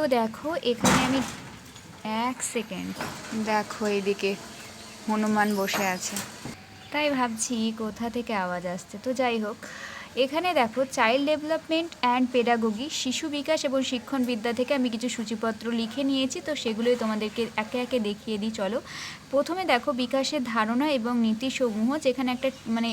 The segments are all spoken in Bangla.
তো দেখো এখানে আমি এক সেকেন্ড, দেখো এইদিকে হনুমান বসে আছে, তাই ভাবছি কোথা থেকে আওয়াজ আসছে। তো যাই হোক, এখানে দেখো চাইল্ড ডেভেলপমেন্ট অ্যান্ড পেডাগোগি, শিশু বিকাশ এবং শিক্ষণ বিদ্যা থেকে আমি কিছু সূচিপত্র লিখে নিয়েছি। তো সেগুলোই তোমাদেরকে একে একে দেখিয়ে দিই চলো। প্রথমে দেখো বিকাশের ধারণা এবং নীতিসমূহ, যেখানে একটা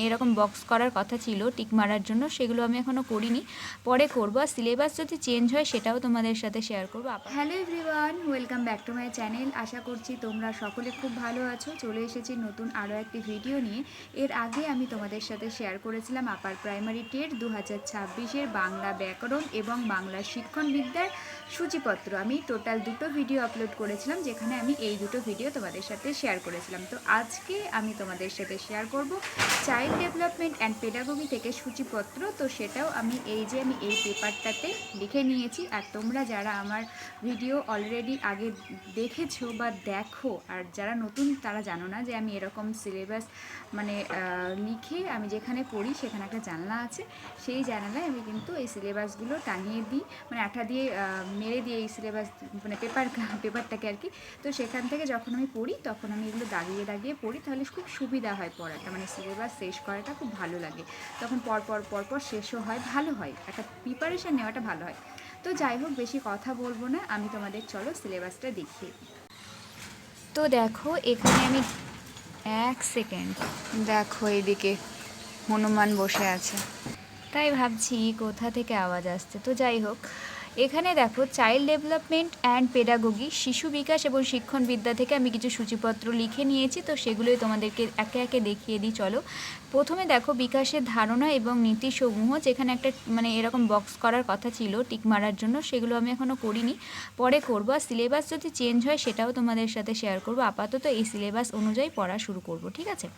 এরকম বক্স করার কথা ছিল টিক মারার জন্য, সেগুলো আমি এখনও করিনি, পরে করবো। আর সিলেবাস যদি চেঞ্জ হয় সেটাও তোমাদের সাথে শেয়ার করবো। Hello everyone, welcome back to my channel. আশা করছি তোমরা সকলে খুব ভালো আছো। চলে এসেছি নতুন আরও একটি ভিডিও নিয়ে। এর আগে আমি তোমাদের সাথে শেয়ার করেছিলাম আপার প্রাইমারি টেট 2026-এর বাংলা ব্যাকরণ এবং বাংলা শিক্ষণ বিদ্যার সূচিপত্র। আমি টোটাল দুটো ভিডিও আপলোড করেছিলাম, যেখানে আমি এই দুটো ভিডিও তোমাদের সাথে শেয়ার করেছিলাম। তো আজকে আমি তোমাদের সাথে শেয়ার করব চাইল্ড ডেভেলপমেন্ট অ্যান্ড পেডাগোগি থেকে সূচিপত্র। তো সেটাও আমি এই পেপারটাতে লিখে নিয়েছি। আর তোমরা যারা আমার ভিডিও অলরেডি আগে দেখেছো বা দেখো, আর যারা নতুন তারা জানো না যে আমি এরকম সিলেবাস লিখে আমি যেখানে পড়ি সেখানে একটা জানলা আছে, সেই জানালায় আমি কিন্তু এই সিলেবাসগুলো টাঙিয়ে দিই, আঠা দিয়ে মেরে দিয়ে এই সিলেবাস পেপারটাকে আর কি। তো সেখান থেকে যখন আমি পড়ি তখন আমি এগুলো দাগিয়ে দাগিয়ে পড়ি, তাহলে খুব সুবিধা হয় পড়াটা, সিলেবাস শেষ করাটা খুব ভালো লাগে। তখন পরপর শেষও হয়, ভালো হয়, একটা প্রিপারেশান নেওয়াটা ভালো হয়। তো যাই হোক, বেশি কথা বলবো না, আমি তোমাদের চলো সিলেবাসটা দেখিয়ে দিই। তো দেখো এখানে আমি এক সেকেন্ড, দেখো এইদিকে হনুমান বসে আছে, তাই ভাবছি কোথা থেকে আওয়াজ আসছে। তো যাই হোক, এখানে দেখো চাইল্ড ডেভেলপমেন্ট অ্যান্ড পেডাগোগি, শিশু বিকাশ এবং শিক্ষণ বিদ্যা থেকে আমি কিছু সূচিপত্র লিখে নিয়েছি। তো সেগুলোই তোমাদেরকে একে একে দেখিয়ে দিই চলো। প্রথমে দেখো বিকাশের ধারণা এবং নীতিসমূহ, যেখানে একটা এরকম বক্স করার কথা ছিল টিক মারার জন্য, সেগুলো আমি এখনও করিনি, পরে করবো। আর সিলেবাস যদি চেঞ্জ হয় সেটাও তোমাদের সাথে শেয়ার করবো। আপাতত এই সিলেবাস অনুযায়ী পড়া শুরু করব, ঠিক আছে।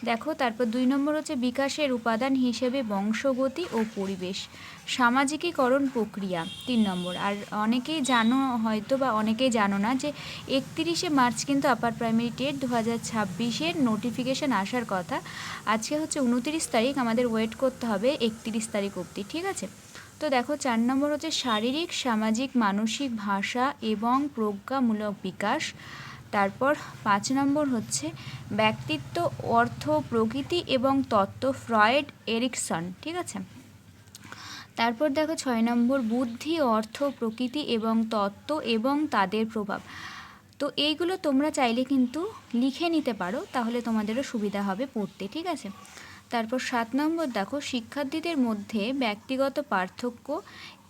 দেখো তারপর 2 নম্বর হচ্ছে বিকাশের উপাদান হিসেবে বংশগতি ও পরিবেশ, সামাজিকীকরণ প্রক্রিয়া 3 নম্বর। আর অনেকেই জানো হয়তো বা অনেকেই জানো না যে 31শে মার্চ কিন্তু আপার প্রাইমারি টেট 2026-এর নোটিফিকেশান আসার কথা। আজকে হচ্ছে 29 তারিখ, আমাদের ওয়েট করতে হবে 31 তারিখ অবধি, ঠিক আছে। তো দেখো 4 নম্বর হচ্ছে শারীরিক, সামাজিক, মানসিক, ভাষা এবং প্রজ্ঞামূলক বিকাশ। তারপর 5 নম্বর হচ্ছে ব্যক্তিত্ব, অর্থ, প্রকৃতি এবং তত্ত্ব, ফ্রয়েড, এরিকসন, ঠিক আছে। তারপর দেখো 6 নম্বর বুদ্ধি, অর্থ, প্রকৃতি এবং তত্ত্ব এবং তাদের প্রভাব। তো এইগুলো তোমরা চাইলে কিন্তু লিখে নিতে পারো, তাহলে তোমাদেরও সুবিধা হবে পড়তে, ঠিক আছে। তারপর 7 নম্বর দেখো শিক্ষার্থীদের মধ্যে ব্যক্তিগত পার্থক্য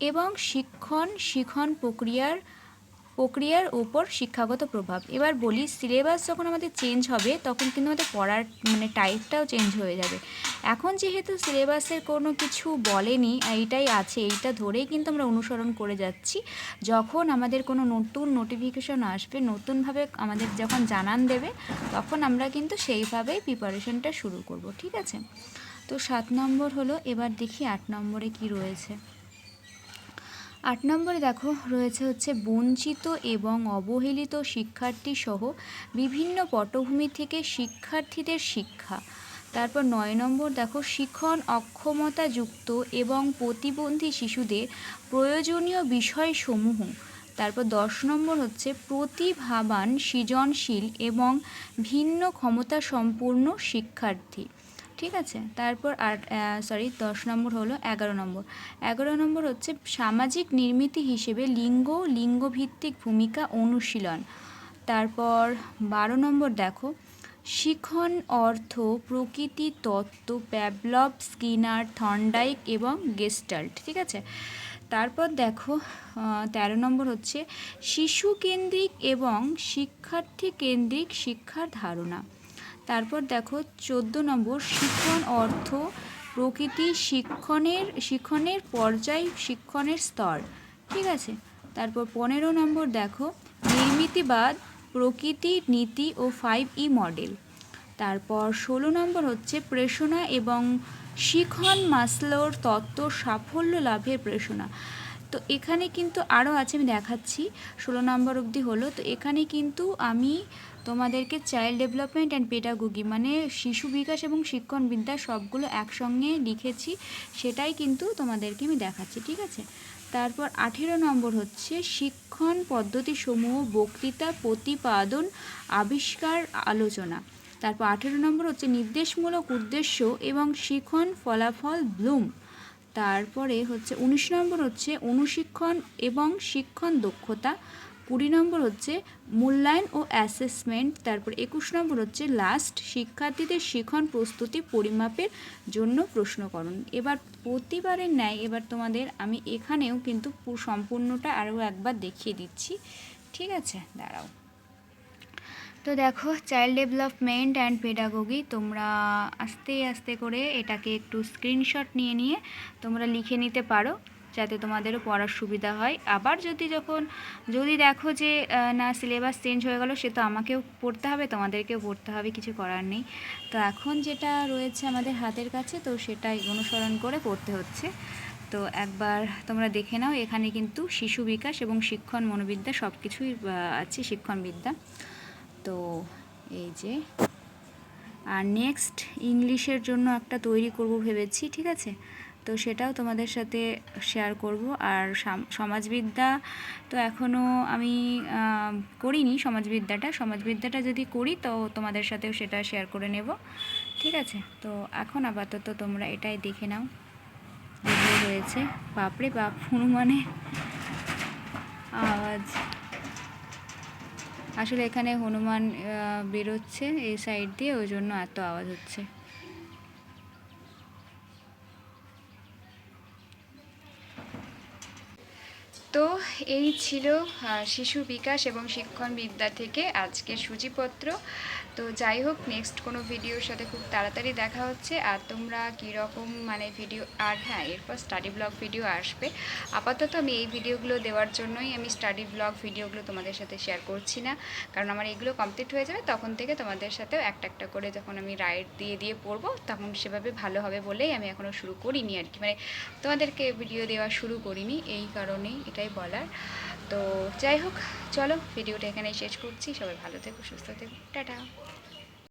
এবং শিক্ষণ প্রক্রিয়ার উপর শিক্ষাগত প্রভাব। এবার বলি, সিলেবাস যখন আমাদের চেঞ্জ হবে তখন কিন্তু আমাদের পড়ার টাইপটাও চেঞ্জ হয়ে যাবে। এখন যেহেতু সিলেবাসের কোনো কিছু বলেনি, এইটাই আছে, এইটা ধরেই কিন্তু আমরা অনুসরণ করে যাচ্ছি। যখন আমাদের কোনো নতুন নোটিফিকেশন আসবে, নতুনভাবে আমাদের যখন জানান দেবে, তখন আমরা কিন্তু সেইভাবেই প্রিপারেশনটা শুরু করব, ঠিক আছে। তো 7 নম্বর হলো, এবার দেখি 8 নম্বরে কি রয়েছে। 8 নম্বরে দেখো রয়েছে হচ্ছে বঞ্চিত এবং অবহেলিত শিক্ষার্থী সহ বিভিন্ন পটভূমি থেকে শিক্ষার্থীদের শিক্ষা। তারপর 9 নম্বর দেখো শিখন অক্ষমতাযুক্ত এবং প্রতিবন্ধী শিশুদের প্রয়োজনীয় বিষয়সমূহ। তারপর 10 নম্বর হচ্ছে প্রতিভাবান, সৃজনশীল এবং ভিন্ন ক্ষমতা সম্পূর্ণ শিক্ষার্থী, ঠিক আছে। তারপর 10 নম্বর হলো 11 নম্বর হচ্ছে সামাজিক নির্মিতি হিসেবে লিঙ্গভিত্তিক ভূমিকা অনুশীলন। তারপর 12 নম্বর দেখো শিখন, অর্থ, প্রকৃতি, তত্ত্ব, প্যাভলভ, স্কিনার, থর্নডাইক এবং গেস্টাল্ট, ঠিক আছে। তারপর দেখো 13 নম্বর হচ্ছে শিশু কেন্দ্রিক এবং শিক্ষার্থী কেন্দ্রিক শিক্ষার ধারণা। তারপর দেখো 14 নম্বর শিখন, অর্থ, প্রকৃতি, শিক্ষণের পর্যায়, শিক্ষণের স্তর, ঠিক আছে। তারপর 15 নম্বর দেখো নির্মিতিবাদ, প্রকৃতি, নীতি ও 5E মডেল। তারপর 16 নম্বর হচ্ছে প্রেরণা এবং শিখন, মাসলোর তত্ত্ব, সাফল্য লাভের প্রেরণা। তো এখানে কিন্তু আরও আছে, আমি দেখাচ্ছি, 16 নম্বর অবধি হলো। তো এখানে কিন্তু আমি তোমাদেরকে চাইল্ড ডেভেলপমেন্ট অ্যান্ড পেডাগোগি শিশু বিকাশ এবং শিক্ষণ বিদ্যা সবগুলো একসঙ্গে লিখেছি, সেটাই কিন্তু তোমাদেরকে আমি দেখাচ্ছি, ঠিক আছে। তারপর 18 নম্বর হচ্ছে শিক্ষণ পদ্ধতিসমূহ, বক্তৃতা, প্রতিপাদন, আবিষ্কার, আলোচনা। তারপর 18 নম্বর হচ্ছে নির্দেশমূলক উদ্দেশ্য এবং শিখন ফলাফল, ব্লুম। তারপরে হচ্ছে 19 নম্বর হচ্ছে অনুশিক্ষণ এবং শিক্ষণ দক্ষতা। 20 নম্বর হচ্ছে মূল্যায়ন ও অ্যাসেসমেন্ট। তারপর 21 নম্বর হচ্ছে লাস্ট শিক্ষার্থীদের শিখন প্রস্তুতি পরিমাপের জন্য প্রশ্নকরণ। এবার প্রতিবারের ন্যায় এবার তোমাদের আমি এখানেও কিন্তু সম্পূর্ণটা আরও একবার দেখিয়ে দিচ্ছি, ঠিক আছে? দাঁড়াও। তো দেখো, চাইল্ড ডেভেলপমেন্ট অ্যান্ড পেডাগোগি, তোমরা আস্তে আস্তে করে এটাকে একটু স্ক্রিনশট নিয়ে নিয়ে তোমরা লিখে নিতে পারো, যাতে তোমাদেরও পড়ার সুবিধা হয়। আবার যদি দেখো যে না সিলেবাস চেঞ্জ হয়ে গেল, সে তো আমাকেও পড়তে হবে, তোমাদেরকেও পড়তে হবে, কিছু করার নেই। তো এখন যেটা রয়েছে আমাদের হাতের কাছে, তো সেটাই অনুসরণ করে পড়তে হচ্ছে। তো একবার তোমরা দেখে নাও, এখানে কিন্তু শিশু বিকাশ এবং শিক্ষণ মনোবিদ্যা সব কিছুই আছে, শিক্ষণবিদ্যা। তো এই যে, আর নেক্সট ইংলিশের জন্য একটা তৈরি করব ভেবেছি, ঠিক আছে? তো সেটাও তোমাদের সাথে শেয়ার করব। আর সমাজবিদ্যা তো এখনও আমি করিনি, সমাজবিদ্যাটা যদি করি তো তোমাদের সাথেও সেটা শেয়ার করে নেব, ঠিক আছে? তো এখন আপাতত তোমরা এটাই দেখে নাও, যেগুলো রয়েছে। বাপরে বাপ, হনুমানের আওয়াজ! আসলে এখানে হনুমান বেরোচ্ছে এই সাইড দিয়ে, ওই জন্য এত আওয়াজ হচ্ছে। তো এই ছিল শিশু বিকাশ এবং শিক্ষণ বিদ্যা থেকে আজকের সূচিপত্র। তো যাই হোক, নেক্সট কোনো ভিডিওর সাথে খুব তাড়াতাড়ি দেখা হচ্ছে। আর তোমরা কীরকম ভিডিও, আর হ্যাঁ, এরপর স্টাডি ব্লগ ভিডিও আসবে। আপাতত আমি এই ভিডিওগুলো দেওয়ার জন্যই আমি স্টাডি ব্লগ ভিডিওগুলো তোমাদের সাথে শেয়ার করছি না, কারণ আমার এগুলো কমপ্লিট হয়ে যাবে, তখন থেকে তোমাদের সাথেও একটা একটা করে যখন আমি রাইড দিয়ে পড়বো, তখন সেভাবে ভালো হবে বলেই আমি এখনও শুরু করিনি আর কি, তোমাদেরকে ভিডিও দেওয়া শুরু করিনি, এই কারণেই এটাই বলার। তো যাই হোক, চলো ভিডিওটা এখানেই শেষ করছি। সবাই ভালো থেকো, সুস্থ থেকো, টাটা।